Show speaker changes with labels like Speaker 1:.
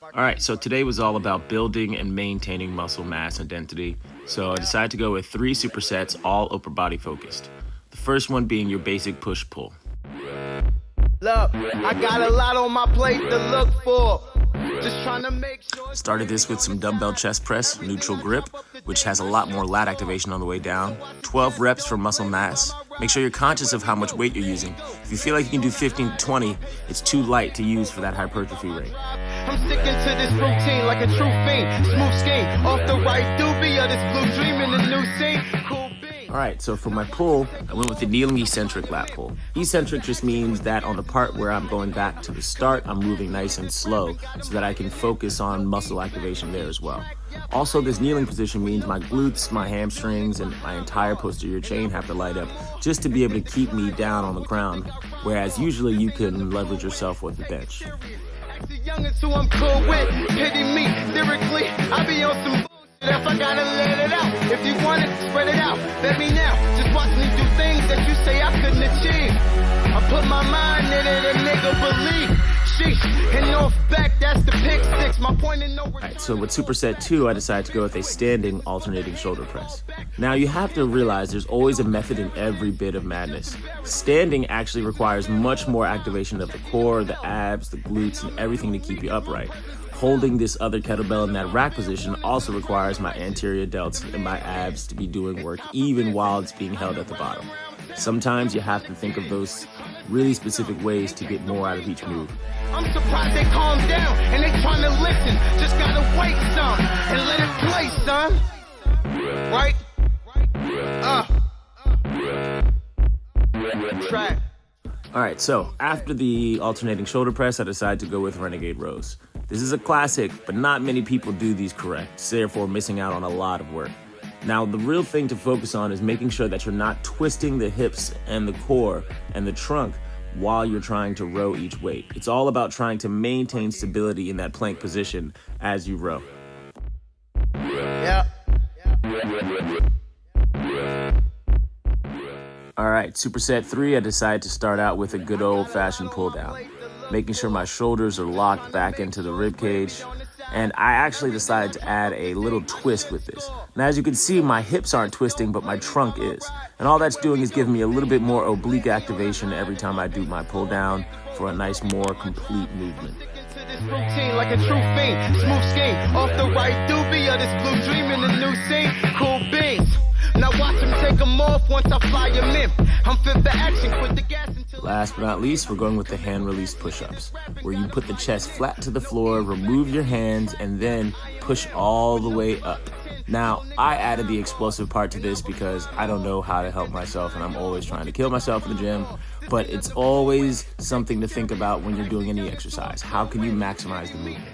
Speaker 1: All right, so today was all about building and maintaining muscle mass and density. So I decided to go with 3 supersets, all upper body focused. The first one being your basic push-pull.
Speaker 2: Look, I got a lot on my plate to look for. Just trying to make sure.
Speaker 1: Started this with some dumbbell chest press, neutral grip, which has a lot more lat activation on the way down. 12 reps for muscle mass. Make sure you're conscious of how much weight you're using. If you feel like you can do 15 to 20, it's too light to use for that hypertrophy rate.
Speaker 2: I'm sticking to this routine like a true fiend. Smooth scheme, off the right doobie of this blue dream in the new scene. Cool bean.
Speaker 1: All right, so for my pull, I went with the kneeling eccentric lat pull. Eccentric just means that on the part where I'm going back to the start, I'm moving nice and slow so that I can focus on muscle activation there as well. Also, this kneeling position means my glutes, my hamstrings, and my entire posterior chain have to light up just to be able to keep me down on the ground, whereas usually you can leverage yourself with the bench.
Speaker 2: Youngins who I'm cool with, pity me, lyrically, I be on some bullshit if I gotta let it out. If you want it, spread it out, let me now. Just watch me do things that you say I couldn't achieve. I put my mind in it and nigga believe. Sheesh, and off back, that's the pick six. My point in no return.
Speaker 1: Alright, so with superset 2, I decided to go with a standing alternating shoulder press. Now you have to realize there's always a method in every bit of madness. Standing actually requires much more activation of the core, the abs, the glutes, and everything to keep you upright. Holding this other kettlebell in that rack position also requires my anterior delts and my abs to be doing work even while it's being held at the bottom. Sometimes you have to think of those really specific ways to get more out of each move.
Speaker 2: I'm surprised they calm down and they trying to listen. Just gotta wait some and let it play, son. Right? Track.
Speaker 1: All right, so after the alternating shoulder press, I decided to go with Renegade rows. This is a classic, but not many people do these correct, therefore missing out on a lot of work. Now, the real thing to focus on is making sure that you're not twisting the hips and the core and the trunk while you're trying to row each weight. It's all about trying to maintain stability in that plank position as you row.
Speaker 2: Yeah.
Speaker 1: All right, superset 3, I decided to start out with a good old-fashioned pull down, making sure my shoulders are locked back into the rib cage. And I actually decided to add a little twist with this. Now, as you can see, my hips aren't twisting, but my trunk is. And all that's doing is giving me a little bit more oblique activation every time I do my pull down for a nice, more complete movement.
Speaker 2: This routine like a true fiend. Smooth scheme, off the right doobie of this blue dream in the new scene. Cool beans. Now watch him take them off once I fly him in. I'm fit for action, quit the gas until...
Speaker 1: Last but not least, we're going with the hand release push-ups, where you put the chest flat to the floor, remove your hands, and then push all the way up. Now, I added the explosive part to this because I don't know how to help myself, and I'm always trying to kill myself in the gym, but it's always something to think about when you're doing any exercise. How can you maximize the movement?